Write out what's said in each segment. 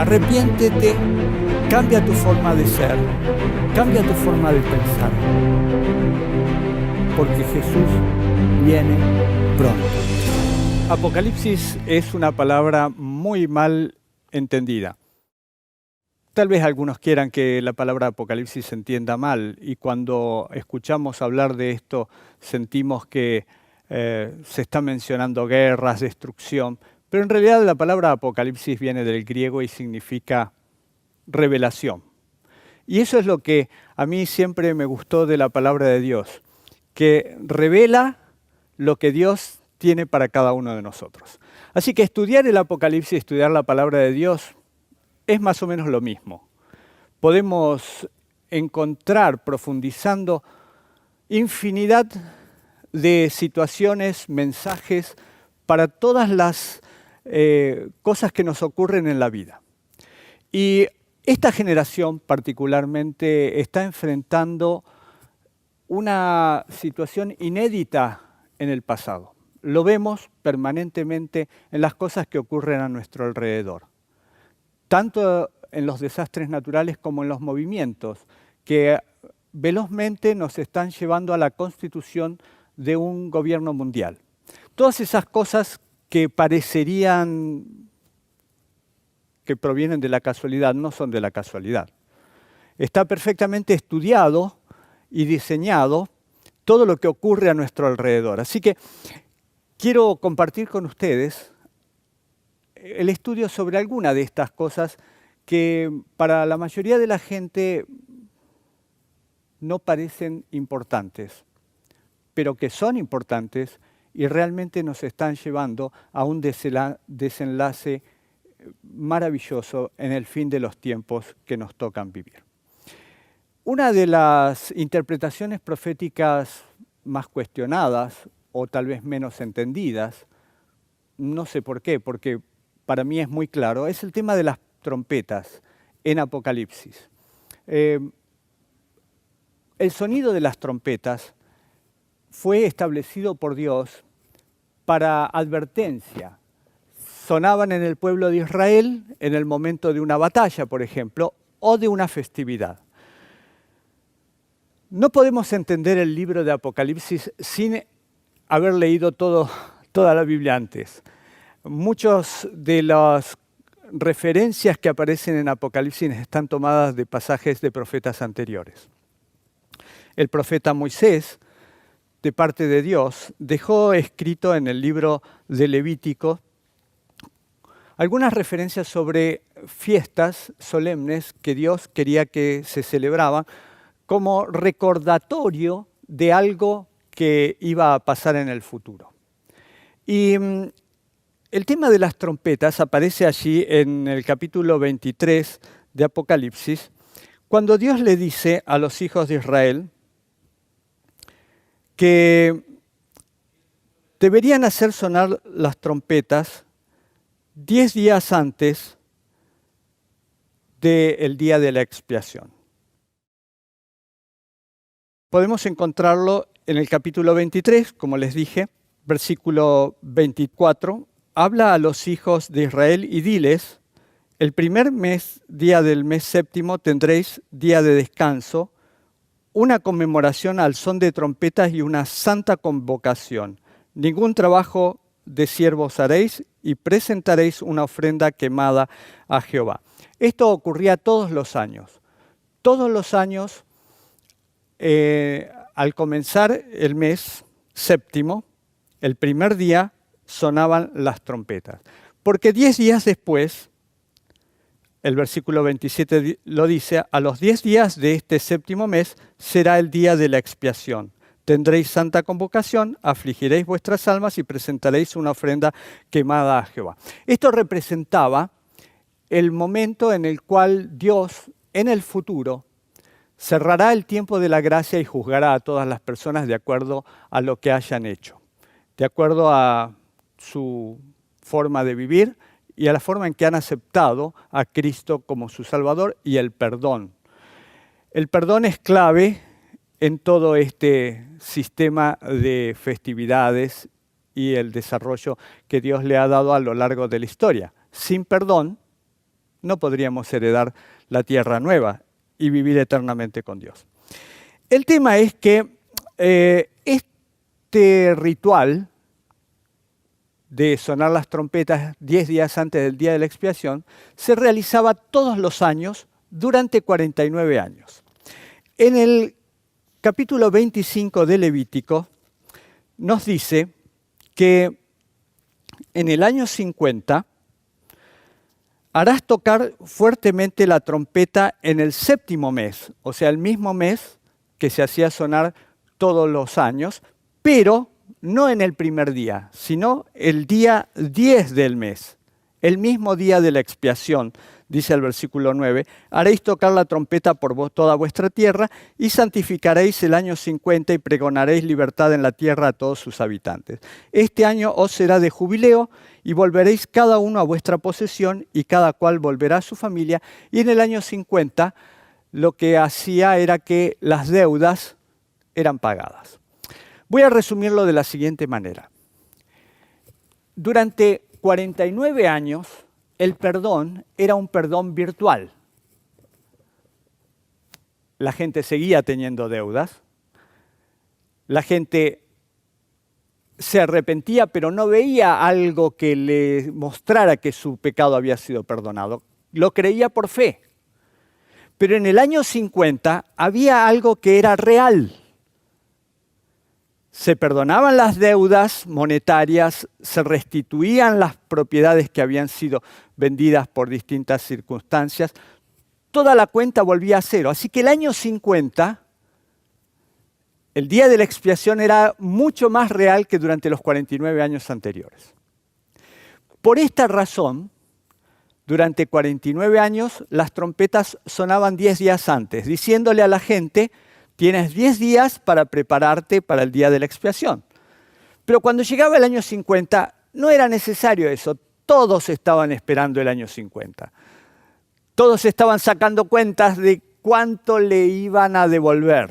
Arrepiéntete, cambia tu forma de ser, cambia tu forma de pensar, porque Jesús viene pronto. Apocalipsis es una palabra muy mal entendida. Tal vez algunos quieran que la palabra Apocalipsis se entienda mal y cuando escuchamos hablar de esto sentimos que se está mencionando guerras, destrucción, pero en realidad la palabra Apocalipsis viene del griego y significa revelación. Y eso es lo que a mí siempre me gustó de la palabra de Dios, que revela lo que Dios tiene para cada uno de nosotros. Así que estudiar el Apocalipsis, estudiar la palabra de Dios, es más o menos lo mismo. Podemos encontrar, profundizando, infinidad de situaciones, mensajes para todas las cosas que nos ocurren en la vida. Y esta generación particularmente está enfrentando una situación inédita en el pasado. Lo vemos permanentemente en las cosas que ocurren a nuestro alrededor, tanto en los desastres naturales como en los movimientos que velozmente nos están llevando a la constitución de un gobierno mundial. Todas esas cosas que parecerían que provienen de la casualidad no son de la casualidad. Está perfectamente estudiado y diseñado todo lo que ocurre a nuestro alrededor. Así que quiero compartir con ustedes el estudio sobre alguna de estas cosas que para la mayoría de la gente no parecen importantes, pero que son importantes y realmente nos están llevando a un desenlace maravilloso en el fin de los tiempos que nos tocan vivir. Una de las interpretaciones proféticas más cuestionadas o tal vez menos entendidas, no sé por qué, porque para mí es muy claro, es el tema de las trompetas en Apocalipsis. El sonido de las trompetas fue establecido por Dios para advertencia. Sonaban en el pueblo de Israel en el momento de una batalla, por ejemplo, o de una festividad. No podemos entender el libro de Apocalipsis sin haber leído toda la Biblia antes. Muchas de las referencias que aparecen en Apocalipsis están tomadas de pasajes de profetas anteriores. El profeta Moisés, de parte de Dios, dejó escrito en el libro de Levítico algunas referencias sobre fiestas solemnes que Dios quería que se celebraban como recordatorio de algo que iba a pasar en el futuro. Y el tema de las trompetas aparece allí en el capítulo 23 de Apocalipsis, cuando Dios le dice a los hijos de Israel que deberían hacer sonar las trompetas 10 días antes del día de la expiación. Podemos encontrarlo en el capítulo 23, como les dije, versículo 24. Habla a los hijos de Israel y diles, el primer día del mes séptimo tendréis día de descanso, una conmemoración al son de trompetas y una santa convocación. Ningún trabajo de siervos haréis y presentaréis una ofrenda quemada a Jehová. Esto ocurría todos los años. Todos los años, al comenzar el mes séptimo, el primer día sonaban las trompetas. Porque 10 días después, el versículo 27 lo dice, a los 10 días de este séptimo mes será el día de la expiación. Tendréis santa convocación, afligiréis vuestras almas y presentaréis una ofrenda quemada a Jehová. Esto representaba el momento en el cual Dios, en el futuro, cerrará el tiempo de la gracia y juzgará a todas las personas de acuerdo a lo que hayan hecho, de acuerdo a su forma de vivir y a la forma en que han aceptado a Cristo como su Salvador y el perdón. El perdón es clave en todo este sistema de festividades y el desarrollo que Dios le ha dado a lo largo de la historia. Sin perdón no podríamos heredar la tierra nueva y vivir eternamente con Dios. El tema es que este ritual de sonar las trompetas 10 días antes del día de la expiación se realizaba todos los años durante 49 años. En el capítulo 25 de Levítico nos dice que en el año 50 harás tocar fuertemente la trompeta en el 7º mes, o sea, el mismo mes que se hacía sonar todos los años, pero no en el primer día, sino el día 10 del mes, el mismo día de la expiación, dice el versículo 9, haréis tocar la trompeta por toda vuestra tierra y santificaréis el año 50 y pregonaréis libertad en la tierra a todos sus habitantes. Este año os será de jubileo y volveréis cada uno a vuestra posesión y cada cual volverá a su familia. Y en el año 50 lo que hacía era que las deudas eran pagadas. Voy a resumirlo de la siguiente manera. Durante 49 años, el perdón era un perdón virtual. La gente seguía teniendo deudas. La gente se arrepentía, pero no veía algo que le mostrara que su pecado había sido perdonado. Lo creía por fe. Pero en el año 50 había algo que era real. Se perdonaban las deudas monetarias, se restituían las propiedades que habían sido vendidas por distintas circunstancias. Toda la cuenta volvía a cero. Así que el año 50, el día de la expiación, era mucho más real que durante los 49 años anteriores. Por esta razón, durante 49 años, las trompetas sonaban 10 días antes, diciéndole a la gente: tienes 10 días para prepararte para el día de la expiación. Pero cuando llegaba el año 50, no era necesario eso. Todos estaban esperando el año 50. Todos estaban sacando cuentas de cuánto le iban a devolver.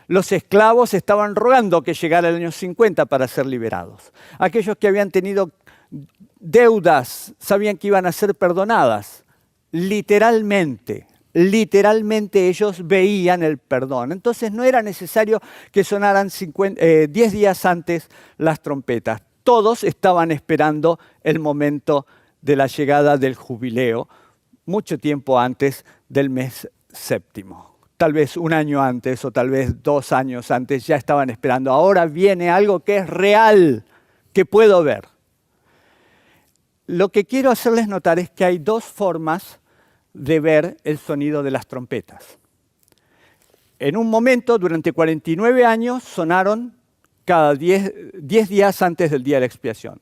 Los esclavos estaban rogando que llegara el año 50 para ser liberados. Aquellos que habían tenido deudas sabían que iban a ser perdonadas. Literalmente ellos veían el perdón. Entonces no era necesario que sonaran 10 días antes las trompetas. Todos estaban esperando el momento de la llegada del jubileo, mucho tiempo antes del mes 7º. Tal vez un año antes o tal vez 2 años antes ya estaban esperando. Ahora viene algo que es real, que puedo ver. Lo que quiero hacerles notar es que hay 2 formas de ver el sonido de las trompetas. En un momento, durante 49 años, sonaron cada 10 días antes del día de la expiación.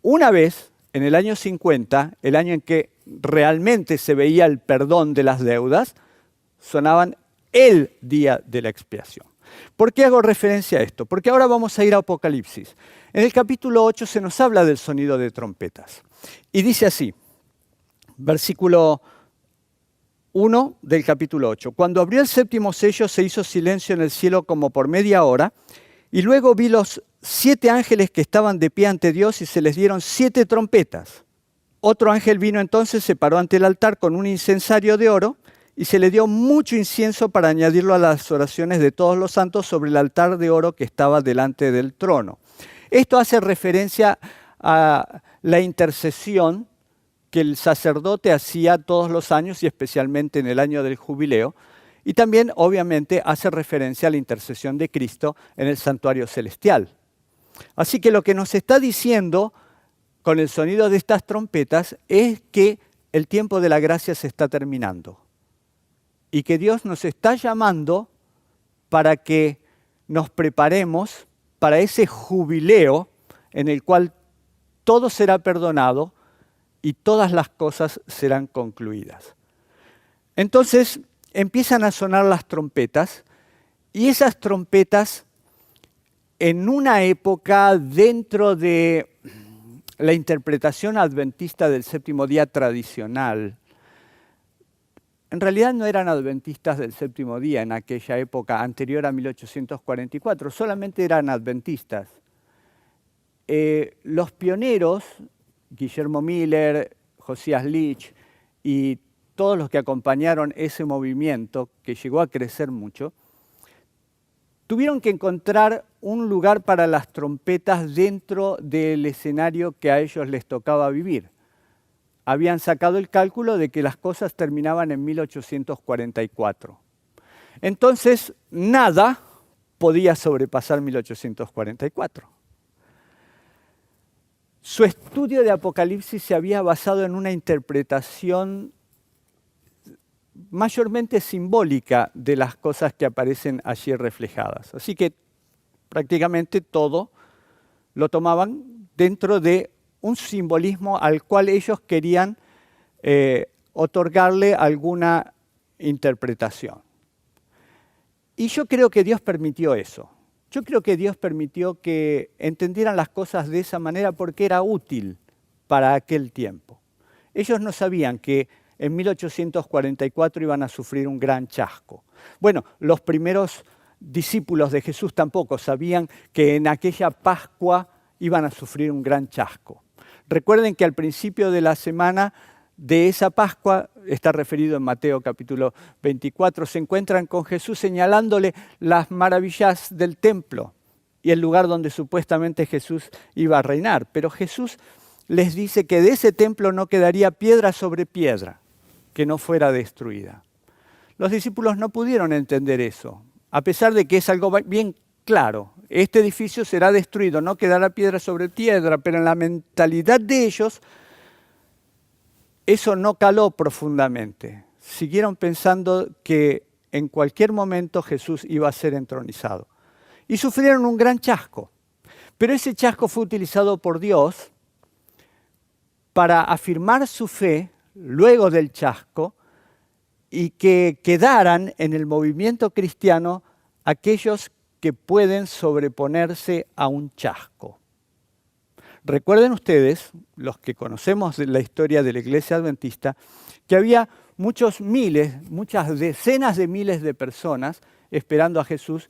Una vez, en el año 50, el año en que realmente se veía el perdón de las deudas, sonaban el día de la expiación. ¿Por qué hago referencia a esto? Porque ahora vamos a ir a Apocalipsis. En el capítulo 8 se nos habla del sonido de trompetas. Y dice así, versículo 1 del capítulo 8. Cuando abrió el 7º sello se hizo silencio en el cielo como por media hora, y luego vi los 7 ángeles que estaban de pie ante Dios y se les dieron 7 trompetas. Otro ángel vino entonces, se paró ante el altar con un incensario de oro y se le dio mucho incienso para añadirlo a las oraciones de todos los santos sobre el altar de oro que estaba delante del trono. Esto hace referencia a la intercesión que el sacerdote hacía todos los años y especialmente en el año del jubileo. Y también, obviamente, hace referencia a la intercesión de Cristo en el santuario celestial. Así que lo que nos está diciendo con el sonido de estas trompetas es que el tiempo de la gracia se está terminando y que Dios nos está llamando para que nos preparemos para ese jubileo en el cual todo será perdonado y todas las cosas serán concluidas. Entonces empiezan a sonar las trompetas y esas trompetas en una época dentro de la interpretación adventista del 7º día tradicional, en realidad no eran adventistas del 7º día en aquella época anterior a 1844, solamente eran adventistas. Los pioneros, Guillermo Miller, Josías Litch y todos los que acompañaron ese movimiento, que llegó a crecer mucho, tuvieron que encontrar un lugar para las trompetas dentro del escenario que a ellos les tocaba vivir. Habían sacado el cálculo de que las cosas terminaban en 1844. Entonces, nada podía sobrepasar 1844. Su estudio de Apocalipsis se había basado en una interpretación mayormente simbólica de las cosas que aparecen allí reflejadas. Así que prácticamente todo lo tomaban dentro de un simbolismo al cual ellos querían otorgarle alguna interpretación. Y yo creo que Dios permitió eso. Yo creo que Dios permitió que entendieran las cosas de esa manera porque era útil para aquel tiempo. Ellos no sabían que en 1844 iban a sufrir un gran chasco. Bueno, los primeros discípulos de Jesús tampoco sabían que en aquella Pascua iban a sufrir un gran chasco. Recuerden que al principio de la semana de esa Pascua, está referido en Mateo capítulo 24, se encuentran con Jesús señalándole las maravillas del templo y el lugar donde supuestamente Jesús iba a reinar. Pero Jesús les dice que de ese templo no quedaría piedra sobre piedra que no fuera destruida. Los discípulos no pudieron entender eso, a pesar de que es algo bien claro. Este edificio será destruido, no quedará piedra sobre piedra, pero en la mentalidad de ellos eso no caló profundamente. Siguieron pensando que en cualquier momento Jesús iba a ser entronizado. Y sufrieron un gran chasco. Pero ese chasco fue utilizado por Dios para afirmar su fe luego del chasco y que quedaran en el movimiento cristiano aquellos que pueden sobreponerse a un chasco. Recuerden ustedes, los que conocemos la historia de la Iglesia Adventista, que había muchos miles, muchas decenas de miles de personas esperando a Jesús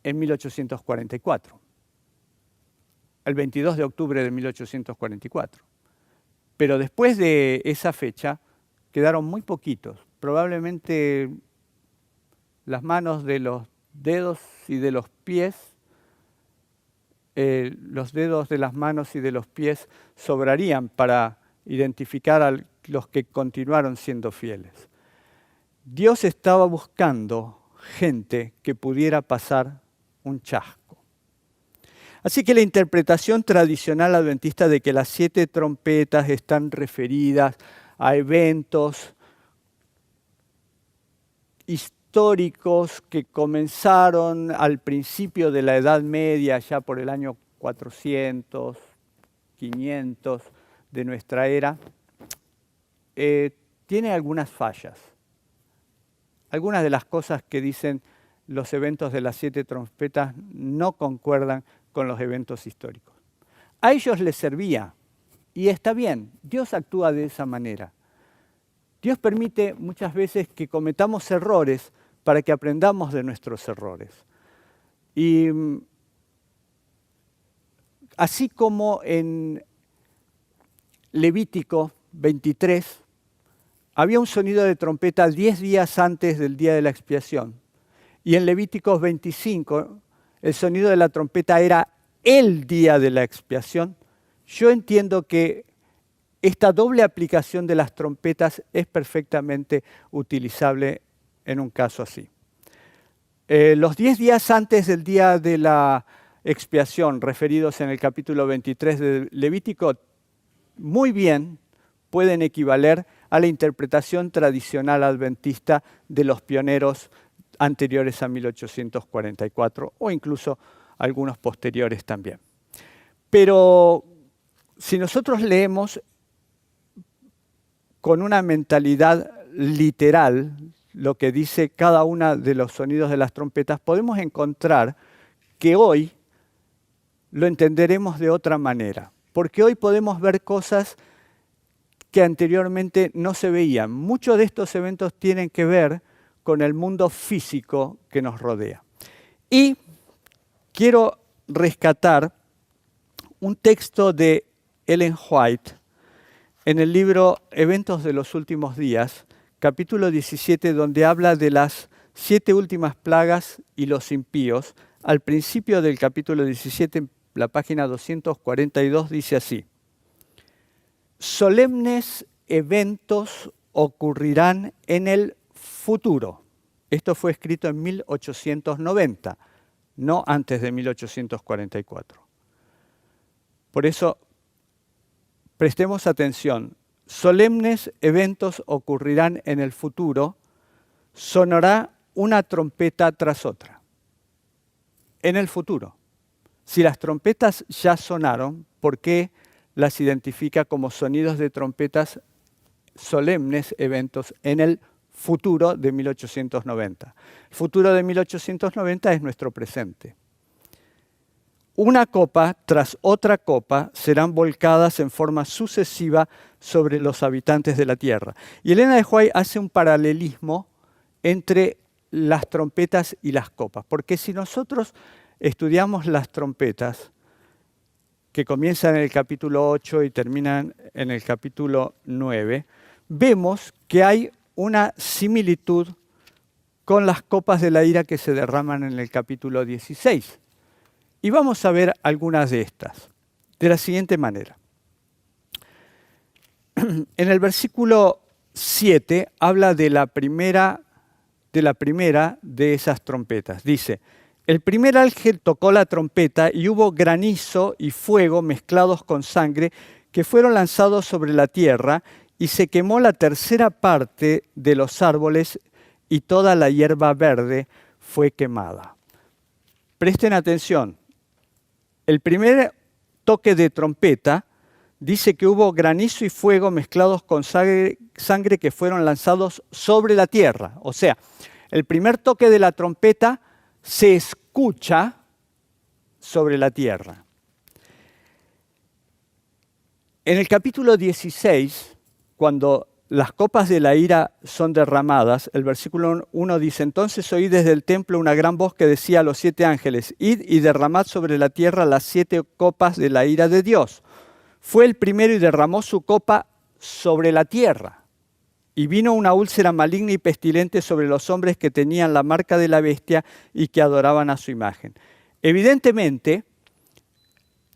en 1844, el 22 de octubre de 1844. Pero después de esa fecha quedaron muy poquitos, probablemente las manos de los dedos y de los pies, los dedos de las manos y de los pies sobrarían para identificar a los que continuaron siendo fieles. Dios estaba buscando gente que pudiera pasar un chasco. Así que la interpretación tradicional adventista de que las 7 trompetas están referidas a eventos históricos que comenzaron al principio de la Edad Media, ya por el año 400, 500 de nuestra era, tiene algunas fallas. Algunas de las cosas que dicen los eventos de las 7 trompetas no concuerdan con los eventos históricos. A ellos les servía, y está bien, Dios actúa de esa manera. Dios permite muchas veces que cometamos errores para que aprendamos de nuestros errores. Y así como en Levítico 23 había un sonido de trompeta 10 días antes del día de la expiación, y en Levíticos 25 el sonido de la trompeta era el día de la expiación, yo entiendo que esta doble aplicación de las trompetas es perfectamente utilizable en un caso así. Los 10 días antes del día de la expiación, referidos en el capítulo 23 de Levítico, muy bien pueden equivaler a la interpretación tradicional adventista de los pioneros anteriores a 1844 o incluso algunos posteriores también. Pero si nosotros leemos con una mentalidad literal lo que dice cada uno de los sonidos de las trompetas, podemos encontrar que hoy lo entenderemos de otra manera, porque hoy podemos ver cosas que anteriormente no se veían. Muchos de estos eventos tienen que ver con el mundo físico que nos rodea. Y quiero rescatar un texto de Ellen White en el libro Eventos de los Últimos Días, capítulo 17, donde habla de las 7 últimas plagas y los impíos. Al principio del capítulo 17, la página 242, dice así: solemnes eventos ocurrirán en el futuro. Esto fue escrito en 1890, no antes de 1844. Por eso, prestemos atención. Solemnes eventos ocurrirán en el futuro, sonará una trompeta tras otra. En el futuro. Si las trompetas ya sonaron, ¿por qué las identifica como sonidos de trompetas solemnes eventos en el futuro de 1890? El futuro de 1890 es nuestro presente. Una copa tras otra copa serán volcadas en forma sucesiva sobre los habitantes de la tierra. Y Elena de White hace un paralelismo entre las trompetas y las copas, porque si nosotros estudiamos las trompetas, que comienzan en el capítulo 8 y terminan en el capítulo 9, vemos que hay una similitud con las copas de la ira que se derraman en el capítulo 16. Y vamos a ver algunas de estas, de la siguiente manera. En el versículo 7 habla de la primera de esas trompetas. Dice: el primer ángel tocó la trompeta y hubo granizo y fuego mezclados con sangre que fueron lanzados sobre la tierra, y se quemó la tercera parte de los árboles y toda la hierba verde fue quemada. Presten atención. El primer toque de trompeta dice que hubo granizo y fuego mezclados con sangre que fueron lanzados sobre la tierra. O sea, el primer toque de la trompeta se escucha sobre la tierra. En el capítulo 16, cuando las copas de la ira son derramadas, el versículo 1 dice: entonces oí desde el templo una gran voz que decía a los 7 ángeles: id y derramad sobre la tierra las 7 copas de la ira de Dios. Fue el primero y derramó su copa sobre la tierra. Y vino una úlcera maligna y pestilente sobre los hombres que tenían la marca de la bestia y que adoraban a su imagen. Evidentemente,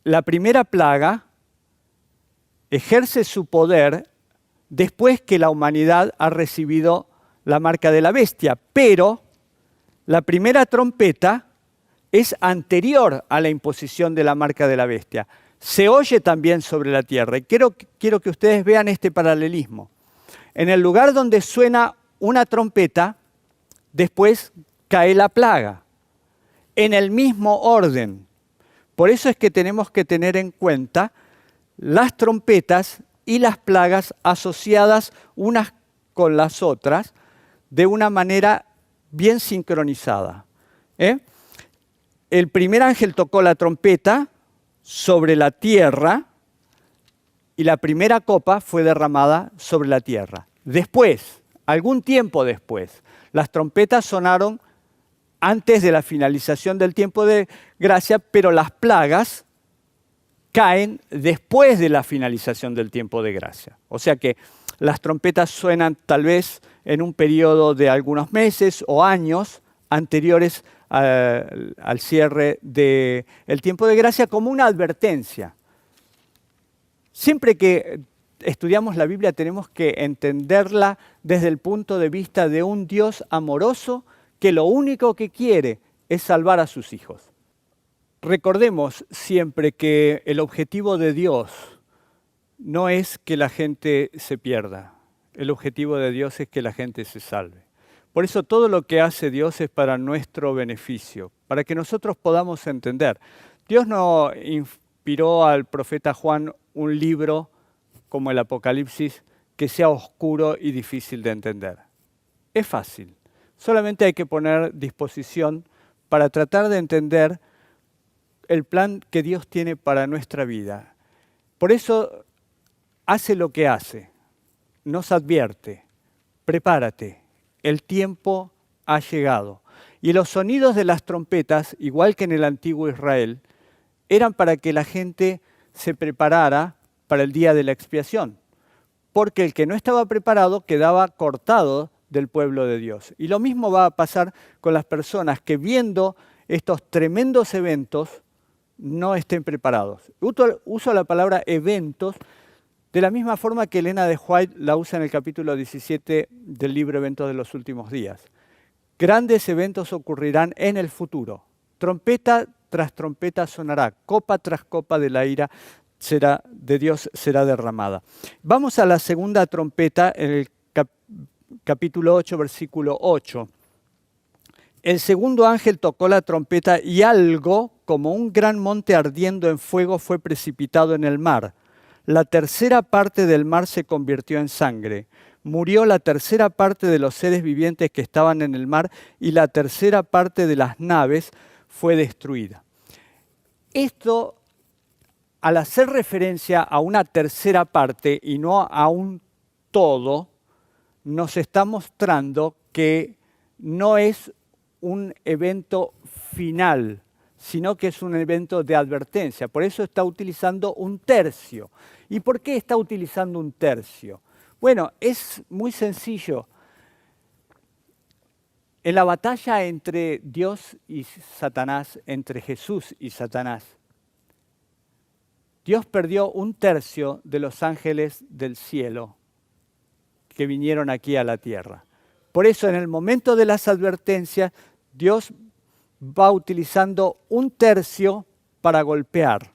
la primera plaga ejerce su poder después que la humanidad ha recibido la marca de la bestia. Pero la primera trompeta es anterior a la imposición de la marca de la bestia. Se oye también sobre la tierra. Y quiero que ustedes vean este paralelismo. En el lugar donde suena una trompeta, después cae la plaga. En el mismo orden. Por eso es que tenemos que tener en cuenta las trompetas y las plagas asociadas unas con las otras de una manera bien sincronizada. El primer ángel tocó la trompeta sobre la tierra y la primera copa fue derramada sobre la tierra. Después, algún tiempo después, las trompetas sonaron antes de la finalización del tiempo de gracia, pero las plagas caen después de la finalización del tiempo de gracia. O sea que las trompetas suenan tal vez en un periodo de algunos meses o años anteriores al cierre del tiempo de gracia, como una advertencia. Siempre que estudiamos la Biblia tenemos que entenderla desde el punto de vista de un Dios amoroso que lo único que quiere es salvar a sus hijos. Recordemos siempre que el objetivo de Dios no es que la gente se pierda. El objetivo de Dios es que la gente se salve. Por eso todo lo que hace Dios es para nuestro beneficio, para que nosotros podamos entender. Dios no inspiró al profeta Juan un libro como el Apocalipsis que sea oscuro y difícil de entender. Es fácil. Solamente hay que poner disposición para tratar de entender el plan que Dios tiene para nuestra vida. Por eso hace lo que hace. Nos advierte. Prepárate. El tiempo ha llegado. Y los sonidos de las trompetas, igual que en el antiguo Israel, eran para que la gente se preparara para el día de la expiación. porque el que no estaba preparado quedaba cortado del pueblo de Dios. Y lo mismo va a pasar con las personas que viendo estos tremendos eventos no estén preparados. Uso la palabra eventos de la misma forma que Elena de White la usa en el capítulo 17 del libro Eventos de los Últimos Días. Grandes eventos ocurrirán en el futuro. Trompeta tras trompeta sonará, copa tras copa de la ira de Dios será derramada. Vamos a la segunda trompeta en el capítulo 8, versículo 8. El segundo ángel tocó la trompeta y algo, como un gran monte ardiendo en fuego, fue precipitado en el mar. La tercera parte del mar se convirtió en sangre. Murió la tercera parte de los seres vivientes que estaban en el mar y la tercera parte de las naves fue destruida. Esto, al hacer referencia a una tercera parte y no a un todo, nos está mostrando que no es un evento final, sino que es un evento de advertencia. Por eso está utilizando un tercio. ¿Y por qué está utilizando un tercio? Bueno, es muy sencillo. En la batalla entre Dios y Satanás, entre Jesús y Satanás, Dios perdió un tercio de los ángeles del cielo que vinieron aquí a la tierra. Por eso, en el momento de las advertencias, Dios va utilizando un tercio para golpear.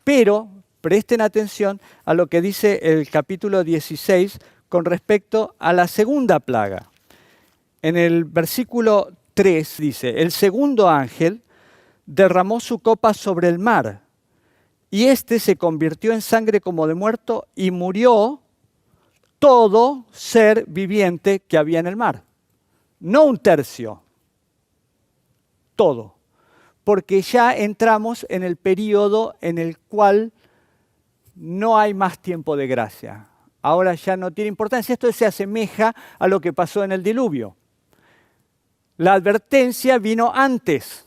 Pero presten atención a lo que dice el capítulo 16 con respecto a la segunda plaga. En el versículo 3 dice, el segundo ángel derramó su copa sobre el mar, y éste se convirtió en sangre como de muerto, y murió todo ser viviente que había en el mar. No un tercio, todo. Porque ya entramos en el periodo en el cual no hay más tiempo de gracia. Ahora ya no tiene importancia. Esto se asemeja a lo que pasó en el diluvio. La advertencia vino antes.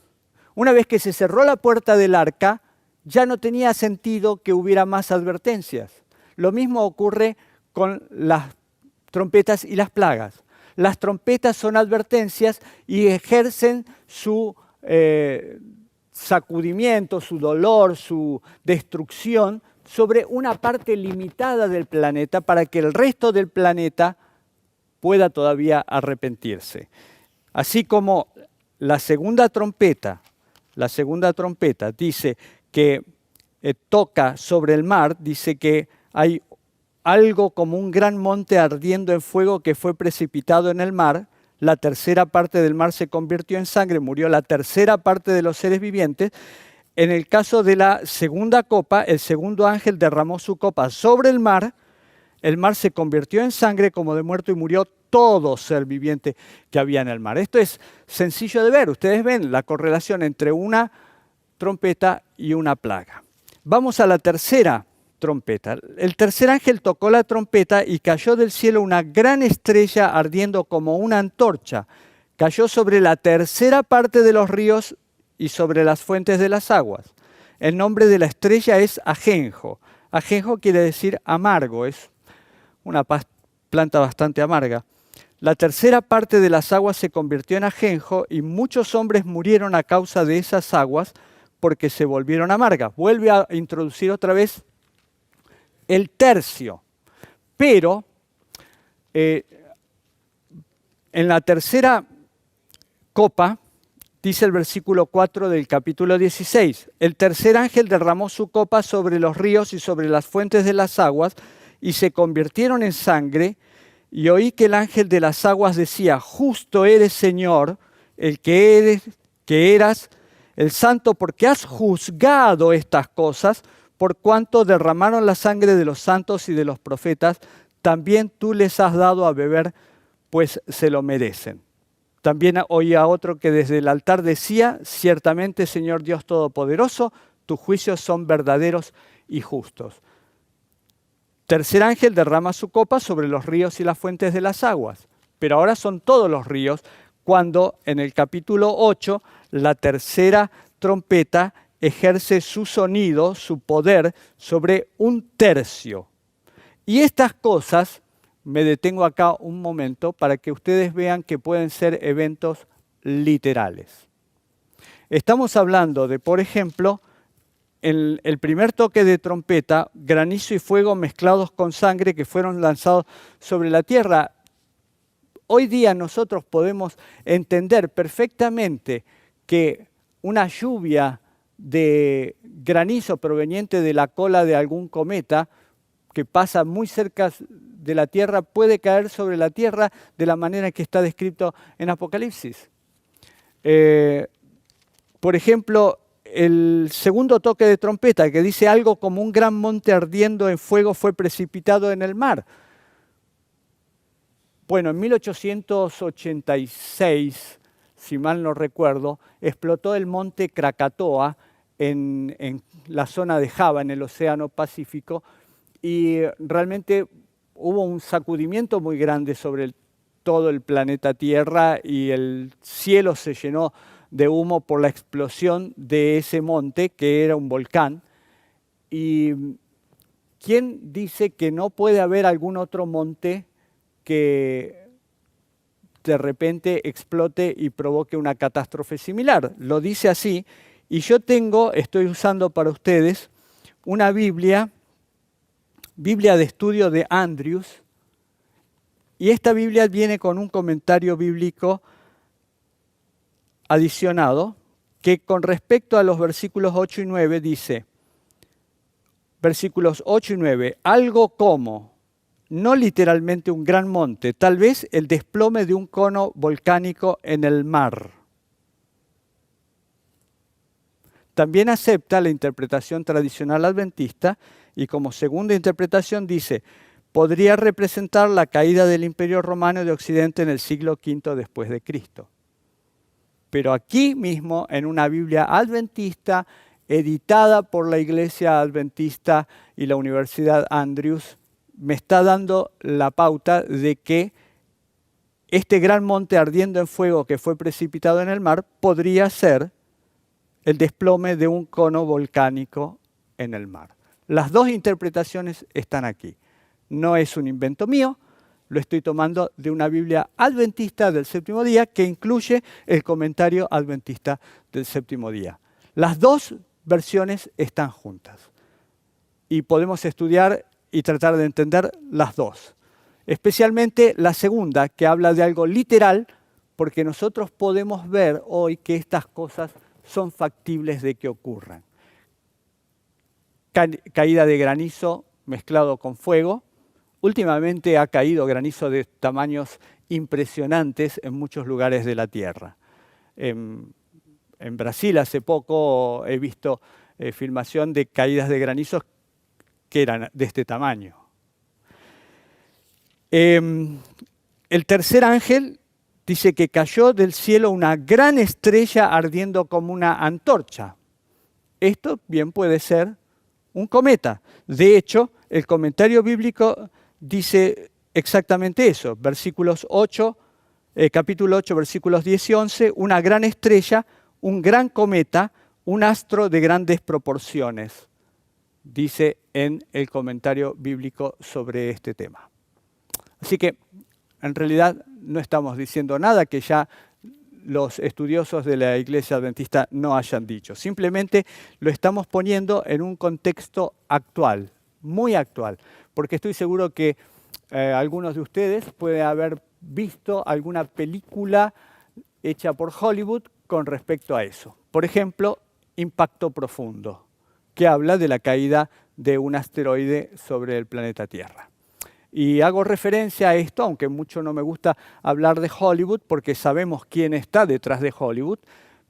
Una vez que se cerró la puerta del arca, ya no tenía sentido que hubiera más advertencias. Lo mismo ocurre con las trompetas y las plagas. Las trompetas son advertencias y ejercen su sacudimiento, su dolor, su destrucción sobre una parte limitada del planeta para que el resto del planeta pueda todavía arrepentirse. Así como la segunda trompeta dice que toca sobre el mar, dice que hay algo como un gran monte ardiendo en fuego que fue precipitado en el mar. La tercera parte del mar se convirtió en sangre, murió la tercera parte de los seres vivientes. En el caso de la segunda copa, el segundo ángel derramó su copa sobre el mar se convirtió en sangre como de muerto y murió todo ser viviente que había en el mar. Esto es sencillo de ver. Ustedes ven la correlación entre una trompeta y una plaga. Vamos a la tercera trompeta. El tercer ángel tocó la trompeta y cayó del cielo una gran estrella ardiendo como una antorcha. Cayó sobre la tercera parte de los ríos y sobre las fuentes de las aguas. El nombre de la estrella es ajenjo. Ajenjo quiere decir amargo, es una planta bastante amarga. La tercera parte de las aguas se convirtió en ajenjo y muchos hombres murieron a causa de esas aguas porque se volvieron amargas. Vuelve a introducir otra vez el tercio. Pero en la tercera copa, dice el versículo 4 del capítulo 16, el tercer ángel derramó su copa sobre los ríos y sobre las fuentes de las aguas y se convirtieron en sangre, y oí que el ángel de las aguas decía, justo eres, Señor, el que eras el santo, porque has juzgado estas cosas, por cuanto derramaron la sangre de los santos y de los profetas, también tú les has dado a beber, pues se lo merecen. También oí a otro que desde el altar decía, ciertamente, Señor Dios Todopoderoso, tus juicios son verdaderos y justos. Tercer ángel derrama su copa sobre los ríos y las fuentes de las aguas, pero ahora son todos los ríos, cuando en el capítulo 8 la tercera trompeta ejerce su sonido, su poder, sobre un tercio. Y estas cosas, me detengo acá un momento para que ustedes vean que pueden ser eventos literales. Estamos hablando de, por ejemplo, el primer toque de trompeta, granizo y fuego mezclados con sangre que fueron lanzados sobre la tierra. Hoy día nosotros podemos entender perfectamente que una lluvia de granizo proveniente de la cola de algún cometa que pasa muy cerca de la Tierra puede caer sobre la Tierra de la manera que está descrito en Apocalipsis. Por ejemplo, el segundo toque de trompeta que dice algo como un gran monte ardiendo en fuego fue precipitado en el mar. Bueno, en 1886, si mal no recuerdo, explotó el monte Krakatoa en la zona de Java, en el Océano Pacífico, y realmente hubo un sacudimiento muy grande sobre todo el planeta Tierra y el cielo se llenó de humo por la explosión de ese monte, que era un volcán. ¿Y quién dice que no puede haber algún otro monte que de repente explote y provoque una catástrofe similar? Lo dice así, y yo estoy usando para ustedes una Biblia de estudio de Andrews, y esta Biblia viene con un comentario bíblico adicionado que con respecto a los versículos 8 y 9 dice, versículos 8 y 9, algo como, no literalmente un gran monte, tal vez el desplome de un cono volcánico en el mar. También acepta la interpretación tradicional adventista y como segunda interpretación dice, podría representar la caída del Imperio Romano de Occidente en el siglo V después de Cristo. Pero aquí mismo, en una Biblia adventista, editada por la Iglesia Adventista y la Universidad Andrews, me está dando la pauta de que este gran monte ardiendo en fuego que fue precipitado en el mar podría ser el desplome de un cono volcánico en el mar. Las dos interpretaciones están aquí. No es un invento mío, lo estoy tomando de una Biblia adventista del séptimo día que incluye el comentario adventista del séptimo día. Las dos versiones están juntas y podemos estudiar y tratar de entender las dos. Especialmente la segunda, que habla de algo literal, porque nosotros podemos ver hoy que estas cosas son factibles de que ocurran. Caída de granizo mezclado con fuego. Últimamente ha caído granizo de tamaños impresionantes en muchos lugares de la Tierra. En Brasil hace poco he visto filmación de caídas de granizos que eran de este tamaño. El tercer ángel dice que cayó del cielo una gran estrella ardiendo como una antorcha. Esto bien puede ser un cometa. De hecho, el comentario bíblico dice exactamente eso. Capítulo 8, versículos 10 y 11, una gran estrella, un gran cometa, un astro de grandes proporciones, dice en el comentario bíblico sobre este tema. Así que, en realidad, no estamos diciendo nada que ya los estudiosos de la Iglesia Adventista no hayan dicho. Simplemente lo estamos poniendo en un contexto actual, muy actual, porque estoy seguro que algunos de ustedes pueden haber visto alguna película hecha por Hollywood con respecto a eso. Por ejemplo, Impacto Profundo, que habla de la caída de un asteroide sobre el planeta Tierra. Y hago referencia a esto, aunque mucho no me gusta hablar de Hollywood, porque sabemos quién está detrás de Hollywood,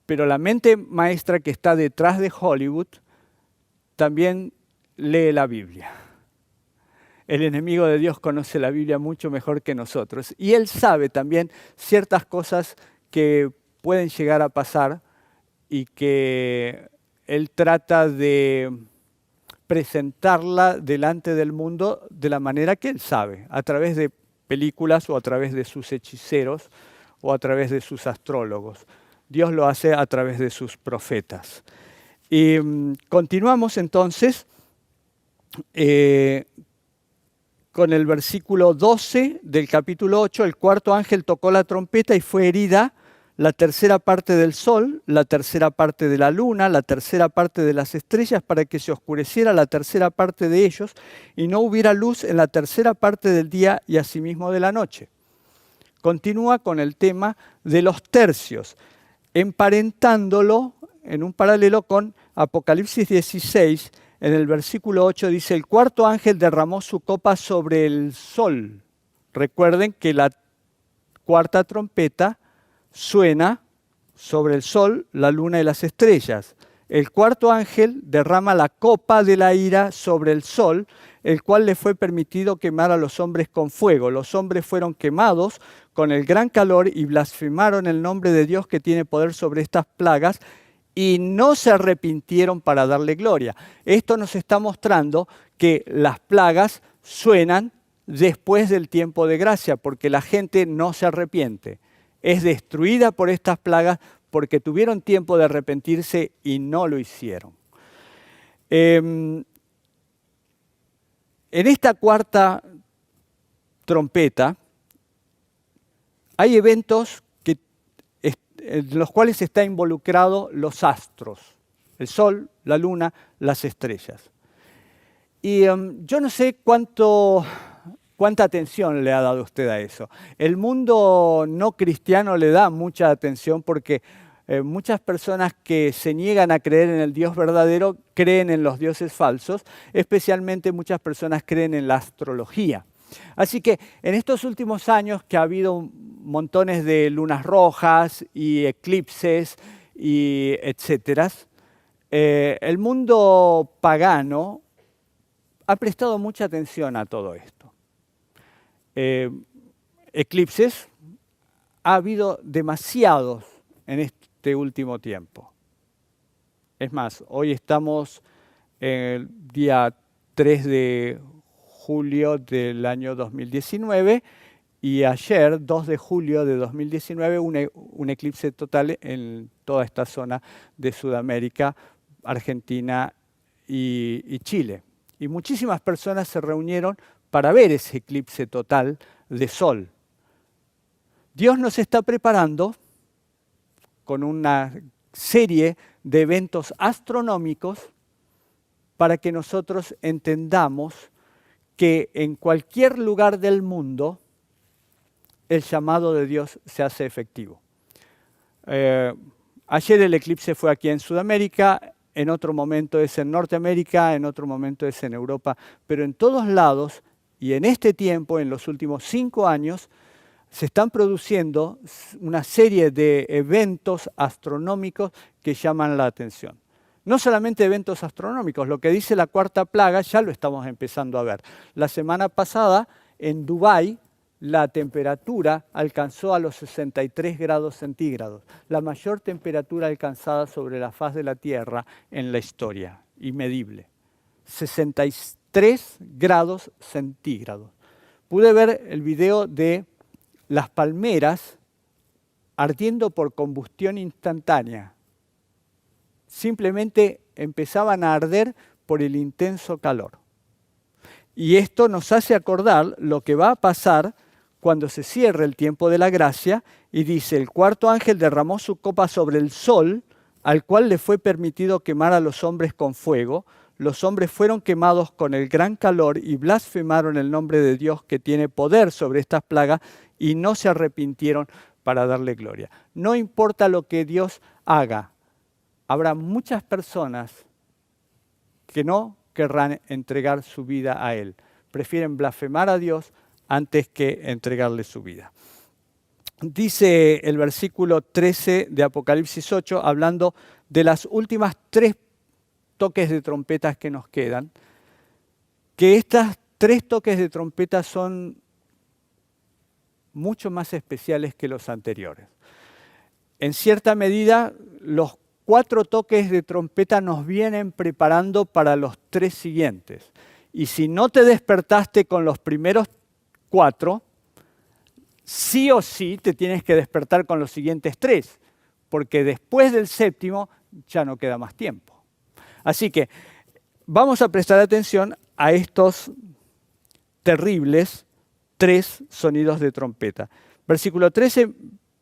pero la mente maestra que está detrás de Hollywood también lee la Biblia. El enemigo de Dios conoce la Biblia mucho mejor que nosotros. Y él sabe también ciertas cosas que pueden llegar a pasar y que él trata de presentarla delante del mundo de la manera que él sabe, a través de películas o a través de sus hechiceros o a través de sus astrólogos. Dios lo hace a través de sus profetas. Y continuamos entonces con el versículo 12 del capítulo 8, el cuarto ángel tocó la trompeta y fue herida la tercera parte del sol, la tercera parte de la luna, la tercera parte de las estrellas, para que se oscureciera la tercera parte de ellos y no hubiera luz en la tercera parte del día y asimismo de la noche. Continúa con el tema de los tercios, emparentándolo en un paralelo con Apocalipsis 16. En el versículo 8 dice, el cuarto ángel derramó su copa sobre el sol. Recuerden que la cuarta trompeta suena sobre el sol, la luna y las estrellas. El cuarto ángel derrama la copa de la ira sobre el sol, el cual le fue permitido quemar a los hombres con fuego. Los hombres fueron quemados con el gran calor y blasfemaron el nombre de Dios que tiene poder sobre estas plagas y no se arrepintieron para darle gloria. Esto nos está mostrando que las plagas suenan después del tiempo de gracia, porque la gente no se arrepiente. Es destruida por estas plagas porque tuvieron tiempo de arrepentirse y no lo hicieron. En esta cuarta trompeta hay eventos en los cuales está involucrado los astros, el sol, la luna, las estrellas. Y yo no sé cuánta atención le ha dado usted a eso. El mundo no cristiano le da mucha atención porque muchas personas que se niegan a creer en el Dios verdadero creen en los dioses falsos, especialmente muchas personas creen en la astrología. Así que en estos últimos años que ha habido montones de lunas rojas y eclipses y etcétera, el mundo pagano ha prestado mucha atención a todo esto. Eclipses ha habido demasiados en este último tiempo. Es más, hoy estamos el día 3 de julio del año 2019 y ayer, 2 de julio de 2019, un eclipse total en toda esta zona de Sudamérica, Argentina y Chile. Y muchísimas personas se reunieron para ver ese eclipse total de sol. Dios nos está preparando con una serie de eventos astronómicos para que nosotros entendamos que en cualquier lugar del mundo el llamado de Dios se hace efectivo. Ayer el eclipse fue aquí en Sudamérica, en otro momento es en Norteamérica, en otro momento es en Europa, pero en todos lados y en este tiempo, en los últimos 5 años, se están produciendo una serie de eventos astronómicos que llaman la atención. No solamente eventos astronómicos, lo que dice la cuarta plaga ya lo estamos empezando a ver. La semana pasada en Dubái la temperatura alcanzó a los 63 grados centígrados, la mayor temperatura alcanzada sobre la faz de la Tierra en la historia, inmedible. 63 grados centígrados. Pude ver el video de las palmeras ardiendo por combustión instantánea. Simplemente empezaban a arder por el intenso calor. Y esto nos hace acordar lo que va a pasar cuando se cierre el tiempo de la gracia y dice, el cuarto ángel derramó su copa sobre el sol, al cual le fue permitido quemar a los hombres con fuego. Los hombres fueron quemados con el gran calor y blasfemaron el nombre de Dios que tiene poder sobre estas plagas y no se arrepintieron para darle gloria. No importa lo que Dios haga, habrá muchas personas que no querrán entregar su vida a Él. Prefieren blasfemar a Dios antes que entregarle su vida. Dice el versículo 13 de Apocalipsis 8, hablando de las últimas 3 toques de trompetas que nos quedan, que estas 3 toques de trompeta son mucho más especiales que los anteriores. En cierta medida, los 4 toques de trompeta nos vienen preparando para los 3 siguientes. Y si no te despertaste con los primeros 4, sí o sí te tienes que despertar con los siguientes 3, porque después del 7º ya no queda más tiempo. Así que vamos a prestar atención a estos terribles, 3 sonidos de trompeta. Versículo 13,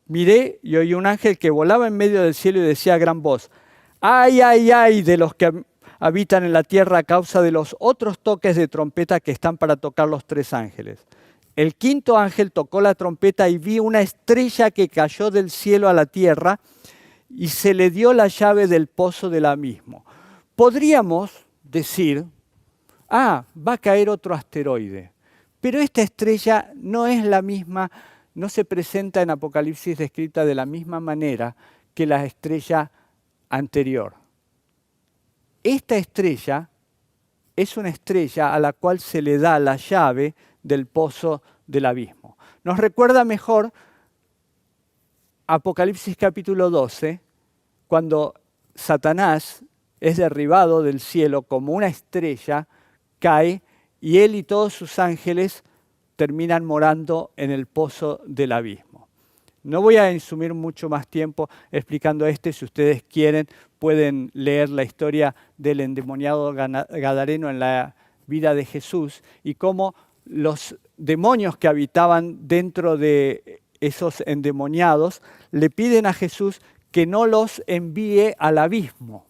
miré y oí un ángel que volaba en medio del cielo y decía a gran voz, ¡ay, ay, ay de los que habitan en la tierra a causa de los otros toques de trompeta que están para tocar los 3 ángeles! El quinto ángel tocó la trompeta y vi una estrella que cayó del cielo a la tierra y se le dio la llave del pozo del abismo. Podríamos decir, va a caer otro asteroide, pero esta estrella no es la misma, no se presenta en Apocalipsis descrita de la misma manera que la estrella anterior. Esta estrella es una estrella a la cual se le da la llave del pozo del abismo. Nos recuerda mejor Apocalipsis capítulo 12, cuando Satanás es derribado del cielo como una estrella, cae y él y todos sus ángeles terminan morando en el pozo del abismo. No voy a insumir mucho más tiempo explicando si ustedes quieren pueden leer la historia del endemoniado gadareno en la vida de Jesús y cómo los demonios que habitaban dentro de esos endemoniados le piden a Jesús que no los envíe al abismo.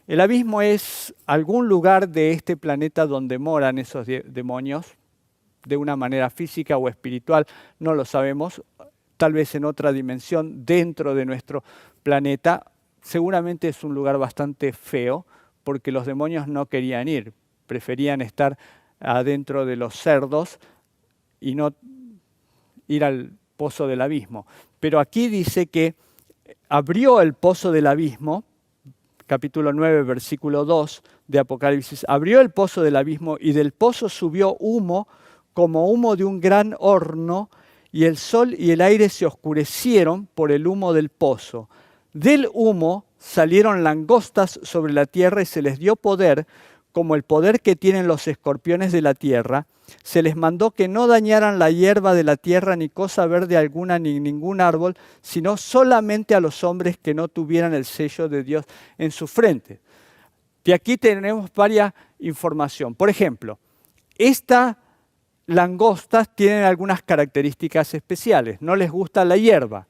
El abismo es algún lugar de este planeta donde moran esos demonios, de una manera física o espiritual, no lo sabemos, tal vez en otra dimensión dentro de nuestro planeta. Seguramente es un lugar bastante feo, porque los demonios no querían ir, preferían estar adentro de los cerdos y no ir al pozo del abismo. Pero aquí dice que abrió el pozo del abismo, capítulo 9, versículo 2 de Apocalipsis, abrió el pozo del abismo y del pozo subió humo como humo de un gran horno, y el sol y el aire se oscurecieron por el humo del pozo. Del humo salieron langostas sobre la tierra y se les dio poder, como el poder que tienen los escorpiones de la tierra. Se les mandó que no dañaran la hierba de la tierra, ni cosa verde alguna, ni ningún árbol, sino solamente a los hombres que no tuvieran el sello de Dios en su frente. De aquí tenemos varias información. Por ejemplo, estas langostas tienen algunas características especiales. No les gusta la hierba.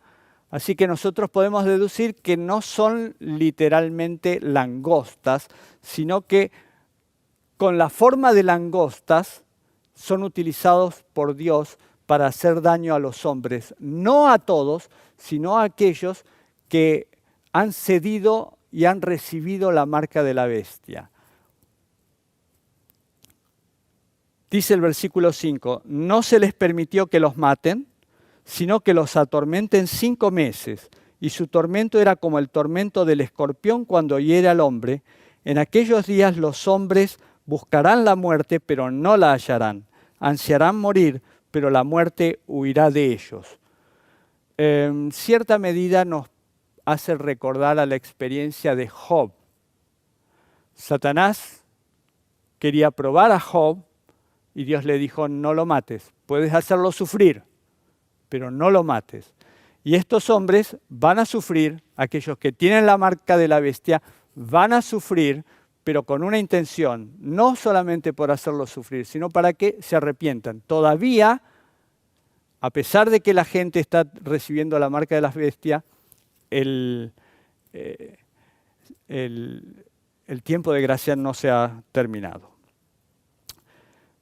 Así que nosotros podemos deducir que no son literalmente langostas, sino que con la forma de langostas son utilizados por Dios para hacer daño a los hombres. No a todos, sino a aquellos que han cedido y han recibido la marca de la bestia. Dice el versículo 5, no se les permitió que los maten, sino que los atormenten 5 meses, y su tormento era como el tormento del escorpión cuando hiere al hombre. En aquellos días los hombres buscarán la muerte, pero no la hallarán. Ansiarán morir, pero la muerte huirá de ellos. En cierta medida nos hace recordar a la experiencia de Job. Satanás quería probar a Job y Dios le dijo, no lo mates, puedes hacerlo sufrir, pero no lo mates. Y estos hombres van a sufrir, aquellos que tienen la marca de la bestia, van a sufrir, pero con una intención, no solamente por hacerlo sufrir, sino para que se arrepientan. Todavía, a pesar de que la gente está recibiendo la marca de la bestia, el tiempo de gracia no se ha terminado.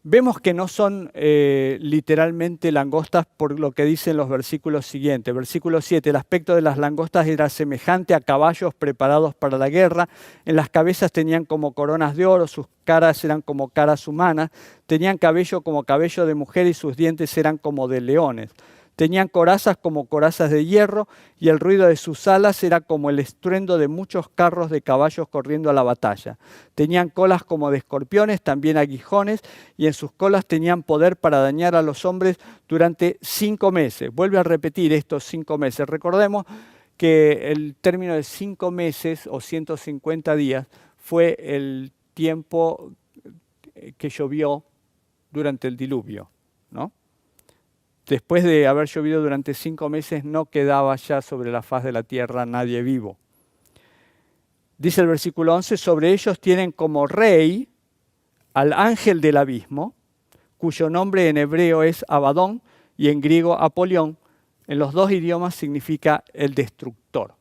Vemos que no son literalmente langostas por lo que dicen los versículos siguientes. Versículo 7, el aspecto de las langostas era semejante a caballos preparados para la guerra. En las cabezas tenían como coronas de oro, sus caras eran como caras humanas, tenían cabello como cabello de mujer y sus dientes eran como de leones. Tenían corazas como corazas de hierro y el ruido de sus alas era como el estruendo de muchos carros de caballos corriendo a la batalla. Tenían colas como de escorpiones, también aguijones, y en sus colas tenían poder para dañar a los hombres durante 5 meses. Vuelve a repetir estos 5 meses. Recordemos que el término de 5 meses o 150 días fue el tiempo que llovió durante el diluvio, ¿no? Después de haber llovido durante 5 meses, no quedaba ya sobre la faz de la tierra nadie vivo. Dice el versículo 11, sobre ellos tienen como rey al ángel del abismo, cuyo nombre en hebreo es Abadón y en griego Apolión. En los dos idiomas significa el destructor.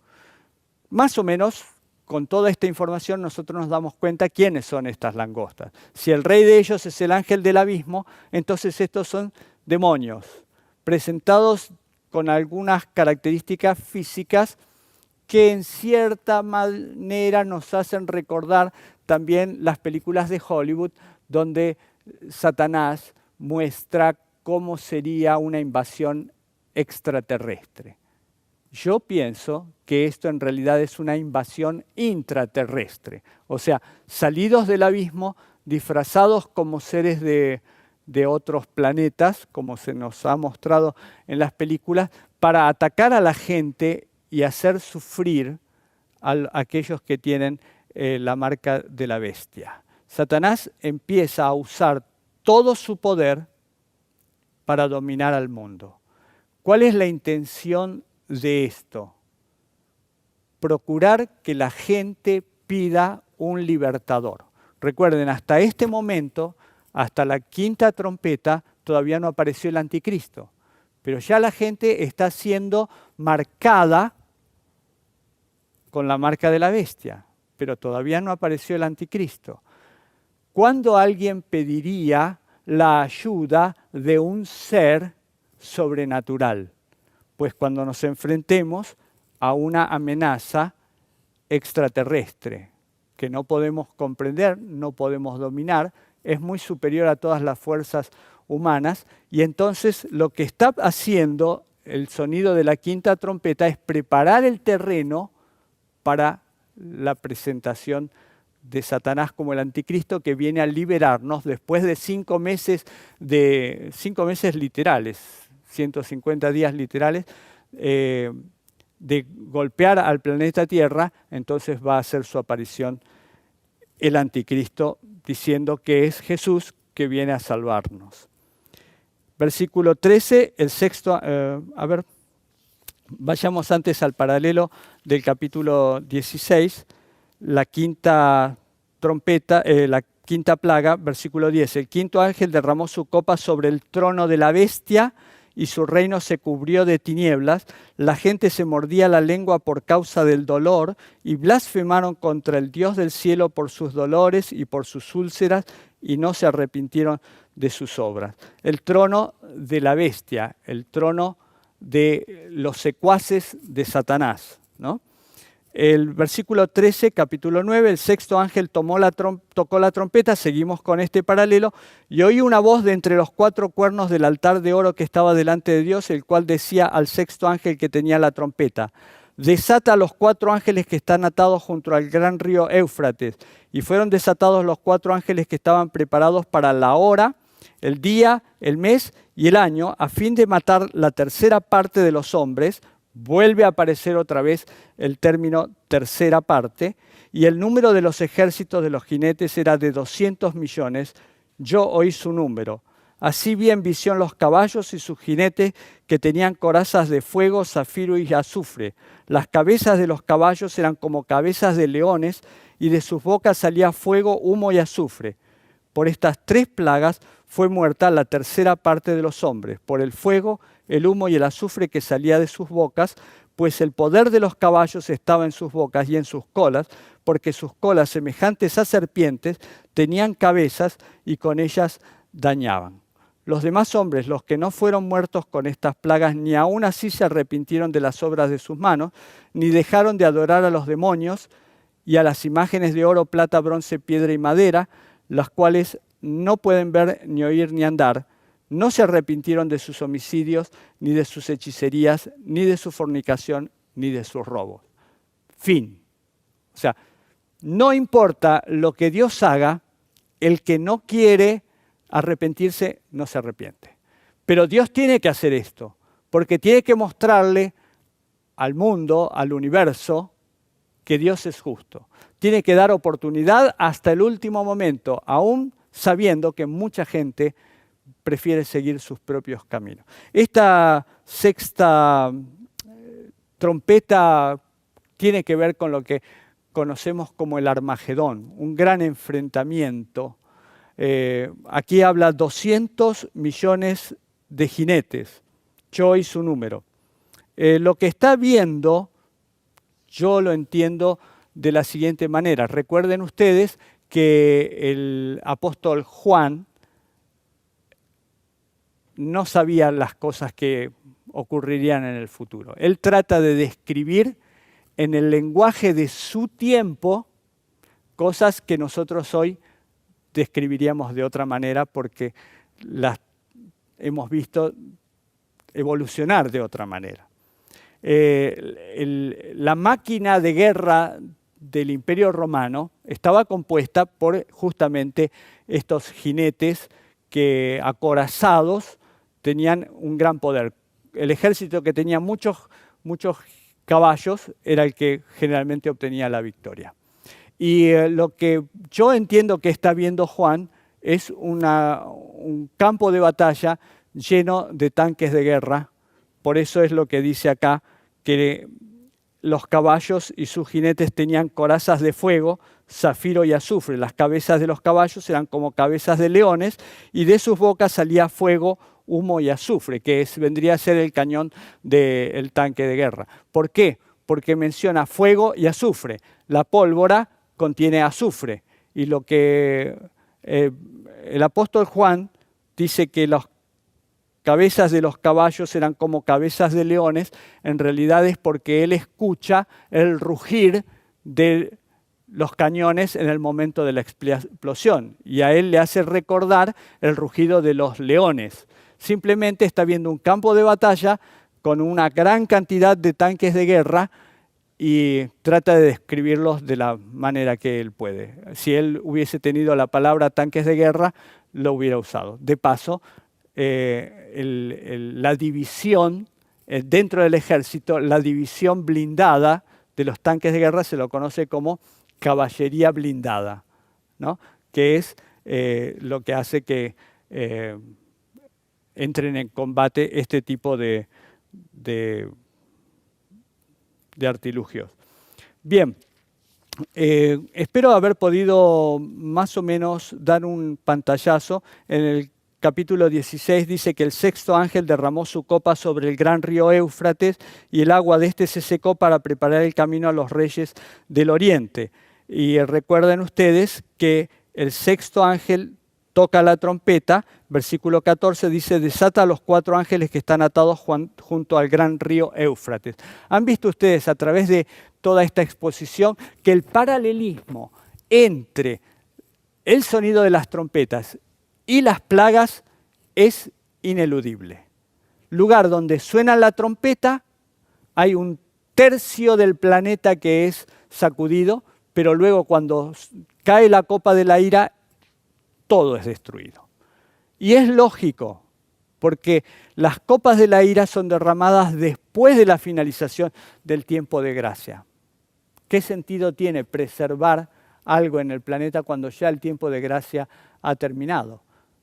Más o menos, con toda esta información, nosotros nos damos cuenta quiénes son estas langostas. Si el rey de ellos es el ángel del abismo, entonces estos son demonios, presentados con algunas características físicas que en cierta manera nos hacen recordar también las películas de Hollywood, donde Satanás muestra cómo sería una invasión extraterrestre. Yo pienso que esto en realidad es una invasión intraterrestre, o sea, salidos del abismo, disfrazados como seres de otros planetas, como se nos ha mostrado en las películas, para atacar a la gente y hacer sufrir a aquellos que tienen la marca de la bestia. Satanás empieza a usar todo su poder para dominar al mundo. ¿Cuál es la intención de esto? Procurar que la gente pida un libertador. Recuerden, hasta este momento, hasta la quinta trompeta, todavía no apareció el anticristo. Pero ya la gente está siendo marcada con la marca de la bestia, pero todavía no apareció el anticristo. ¿Cuándo alguien pediría la ayuda de un ser sobrenatural? Pues cuando nos enfrentemos a una amenaza extraterrestre que no podemos comprender, no podemos dominar, es muy superior a todas las fuerzas humanas, y entonces lo que está haciendo el sonido de la quinta trompeta es preparar el terreno para la presentación de Satanás como el anticristo, que viene a liberarnos después de 5 meses literales, 150 días literales, de golpear al planeta Tierra. Entonces va a hacer su aparición el anticristo, diciendo que es Jesús que viene a salvarnos. Versículo 13, el sexto, vayamos antes al paralelo del capítulo 16, la quinta trompeta, la quinta plaga, versículo 10. El quinto ángel derramó su copa sobre el trono de la bestia y su reino se cubrió de tinieblas. La gente se mordía la lengua por causa del dolor y blasfemaron contra el Dios del cielo por sus dolores y por sus úlceras, y no se arrepintieron de sus obras. El trono de la bestia, el trono de los secuaces de Satanás, ¿no? El versículo 13, capítulo 9, el sexto ángel tocó la trompeta, seguimos con este paralelo, y oí una voz de entre los 4 cuernos del altar de oro que estaba delante de Dios, el cual decía al sexto ángel que tenía la trompeta: desata a los 4 ángeles que están atados junto al gran río Éufrates. Y fueron desatados los 4 ángeles que estaban preparados para la hora, el día, el mes y el año, a fin de matar la tercera parte de los hombres. Vuelve a aparecer otra vez el término tercera parte, y el número de los ejércitos de los jinetes era de 200 millones. Yo oí su número. Así vi en visión los caballos y sus jinetes, que tenían corazas de fuego, zafiro y azufre. Las cabezas de los caballos eran como cabezas de leones, y de sus bocas salía fuego, humo y azufre. Por estas 3 plagas fue muerta la tercera parte de los hombres, por el fuego, el humo y el azufre que salía de sus bocas, pues el poder de los caballos estaba en sus bocas y en sus colas, porque sus colas, semejantes a serpientes, tenían cabezas y con ellas dañaban. Los demás hombres, los que no fueron muertos con estas plagas, ni aun así se arrepintieron de las obras de sus manos, ni dejaron de adorar a los demonios y a las imágenes de oro, plata, bronce, piedra y madera, las cuales no pueden ver, ni oír, ni andar. No se arrepintieron de sus homicidios, ni de sus hechicerías, ni de su fornicación, ni de sus robos. Fin. O sea, no importa lo que Dios haga, el que no quiere arrepentirse no se arrepiente. Pero Dios tiene que hacer esto, porque tiene que mostrarle al mundo, al universo, que Dios es justo. Tiene que dar oportunidad hasta el último momento, aún sabiendo que mucha gente prefiere seguir sus propios caminos. Esta sexta trompeta tiene que ver con lo que conocemos como el Armagedón, un gran enfrentamiento Aquí habla 200 millones de jinetes, yo y su número. Lo que está viendo, yo lo entiendo de la siguiente manera. Recuerden ustedes que el apóstol Juan no sabía las cosas que ocurrirían en el futuro. Él trata de describir en el lenguaje de su tiempo cosas que nosotros hoy describiríamos de otra manera porque las hemos visto evolucionar de otra manera. La máquina de guerra del Imperio Romano estaba compuesta por justamente estos jinetes que acorazados tenían un gran poder. El ejército que tenía muchos caballos era el que generalmente obtenía la victoria. Y lo que yo entiendo que está viendo Juan es un campo de batalla lleno de tanques de guerra. Por eso es lo que dice acá, que los caballos y sus jinetes tenían corazas de fuego, zafiro y azufre. Las cabezas de los caballos eran como cabezas de leones y de sus bocas salía fuego, humo y azufre, que vendría a ser el cañón del tanque de guerra. ¿Por qué? Porque menciona fuego y azufre. La pólvora contiene azufre y lo que el apóstol Juan dice que las cabezas de los caballos eran como cabezas de leones, en realidad es porque él escucha el rugir de los cañones en el momento de la explosión y a él le hace recordar el rugido de los leones. Simplemente está viendo un campo de batalla con una gran cantidad de tanques de guerra y trata de describirlos de la manera que él puede. Si él hubiese tenido la palabra tanques de guerra, lo hubiera usado. De paso, la división dentro del ejército, la división blindada de los tanques de guerra se lo conoce como caballería blindada, ¿no? Que es lo que hace que entren en combate este tipo de artilugios. Bien, espero haber podido más o menos dar un pantallazo. En el capítulo 16 dice que el sexto ángel derramó su copa sobre el gran río Éufrates y el agua de este se secó para preparar el camino a los reyes del oriente. Y recuerden ustedes que el sexto ángel toca la trompeta, versículo 14 dice, desata a los 4 ángeles que están atados junto al gran río Éufrates. ¿Han visto ustedes a través de toda esta exposición que el paralelismo entre el sonido de las trompetas y las plagas es ineludible? Lugar donde suena la trompeta, hay un tercio del planeta que es sacudido, pero luego cuando cae la copa de la ira, todo es destruido. Y es lógico, porque las copas de la ira son derramadas después de la finalización del tiempo de gracia. ¿Qué sentido tiene preservar algo en el planeta cuando ya el tiempo de gracia ha terminado?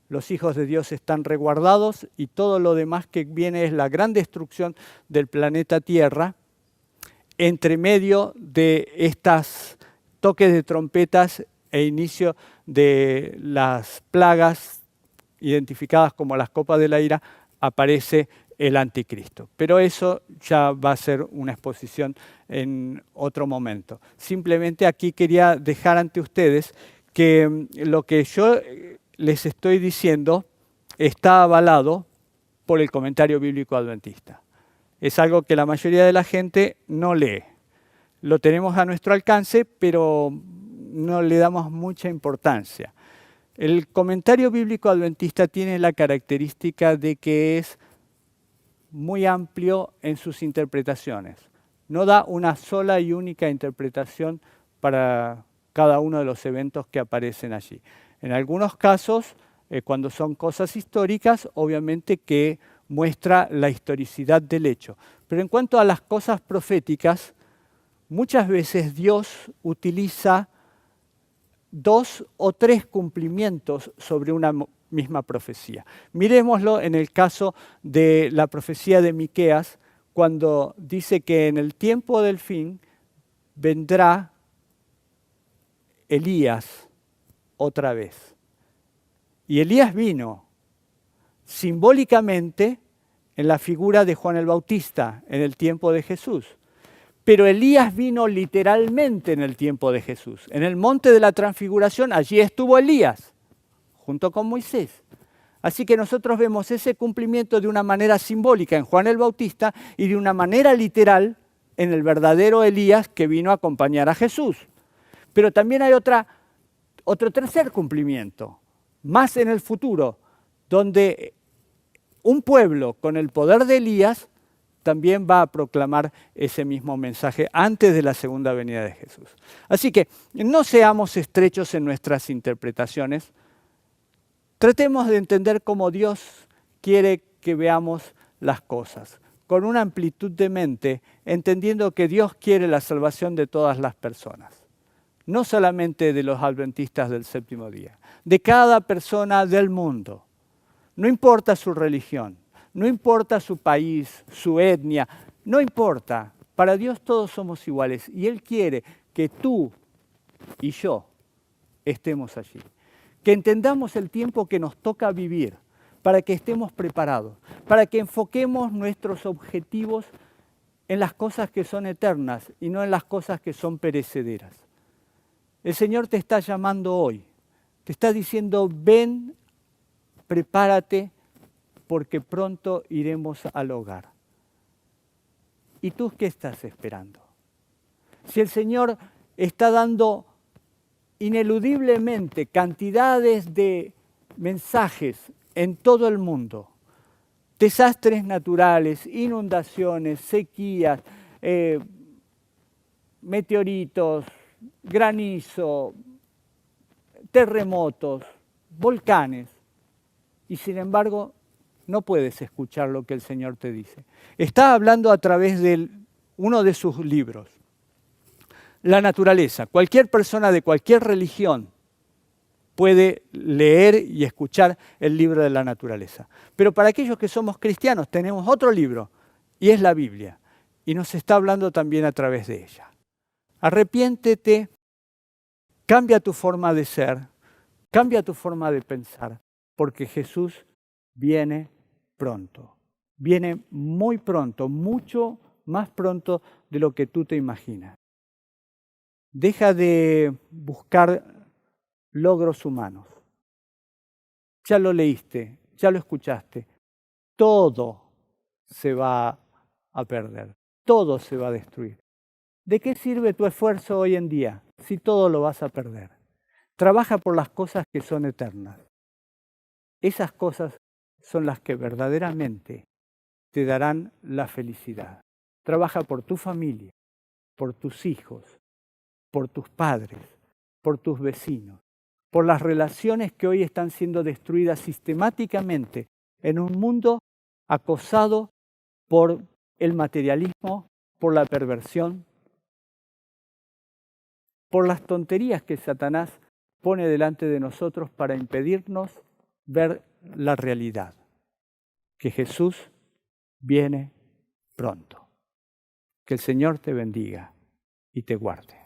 Los hijos de Dios están resguardados y todo lo demás que viene es la gran destrucción del planeta Tierra entre medio de estas toques de trompetas e inicio de las plagas identificadas como las copas de la ira, aparece el anticristo. Pero eso ya va a ser una exposición en otro momento. Simplemente aquí quería dejar ante ustedes que lo que yo les estoy diciendo está avalado por el comentario bíblico adventista. Es algo que la mayoría de la gente no lee. Lo tenemos a nuestro alcance, pero no le damos mucha importancia. El comentario bíblico adventista tiene la característica de que es muy amplio en sus interpretaciones. No da una sola y única interpretación para cada uno de los eventos que aparecen allí. En algunos casos, cuando son cosas históricas, obviamente que muestra la historicidad del hecho. Pero en cuanto a las cosas proféticas, muchas veces Dios utiliza 2 o 3 cumplimientos sobre una misma profecía. Miremoslo en el caso de la profecía de Miqueas, cuando dice que en el tiempo del fin vendrá Elías otra vez. Y Elías vino simbólicamente en la figura de Juan el Bautista en el tiempo de Jesús. Pero Elías vino literalmente en el tiempo de Jesús. En el monte de la transfiguración, allí estuvo Elías, junto con Moisés. Así que nosotros vemos ese cumplimiento de una manera simbólica en Juan el Bautista y de una manera literal en el verdadero Elías que vino a acompañar a Jesús. Pero también hay otro tercer cumplimiento, más en el futuro, donde un pueblo con el poder de Elías también va a proclamar ese mismo mensaje antes de la segunda venida de Jesús. Así que no seamos estrechos en nuestras interpretaciones. Tratemos de entender cómo Dios quiere que veamos las cosas, con una amplitud de mente, entendiendo que Dios quiere la salvación de todas las personas, no solamente de los adventistas del séptimo día, de cada persona del mundo. No importa su religión, no importa su país, su etnia, no importa. Para Dios todos somos iguales y Él quiere que tú y yo estemos allí. Que entendamos el tiempo que nos toca vivir para que estemos preparados, para que enfoquemos nuestros objetivos en las cosas que son eternas y no en las cosas que son perecederas. El Señor te está llamando hoy, te está diciendo, ven, prepárate, porque pronto iremos al hogar. ¿Y tú qué estás esperando? Si el Señor está dando ineludiblemente cantidades de mensajes en todo el mundo, desastres naturales, inundaciones, sequías, meteoritos, granizo, terremotos, volcanes, y sin embargo no puedes escuchar lo que el Señor te dice. Está hablando a través de uno de sus libros, la naturaleza. Cualquier persona de cualquier religión puede leer y escuchar el libro de la naturaleza. Pero para aquellos que somos cristianos tenemos otro libro, y es la Biblia, y nos está hablando también a través de ella. Arrepiéntete, cambia tu forma de ser, cambia tu forma de pensar, porque Jesús viene pronto. Viene muy pronto, mucho más pronto de lo que tú te imaginas. Deja de buscar logros humanos. Ya lo leíste, ya lo escuchaste. Todo se va a perder, todo se va a destruir. ¿De qué sirve tu esfuerzo hoy en día si todo lo vas a perder? Trabaja por las cosas que son eternas. Esas cosas son las que verdaderamente te darán la felicidad. Trabaja por tu familia, por tus hijos, por tus padres, por tus vecinos, por las relaciones que hoy están siendo destruidas sistemáticamente en un mundo acosado por el materialismo, por la perversión, por las tonterías que Satanás pone delante de nosotros para impedirnos ver la realidad, que Jesús viene pronto. Que el Señor te bendiga y te guarde.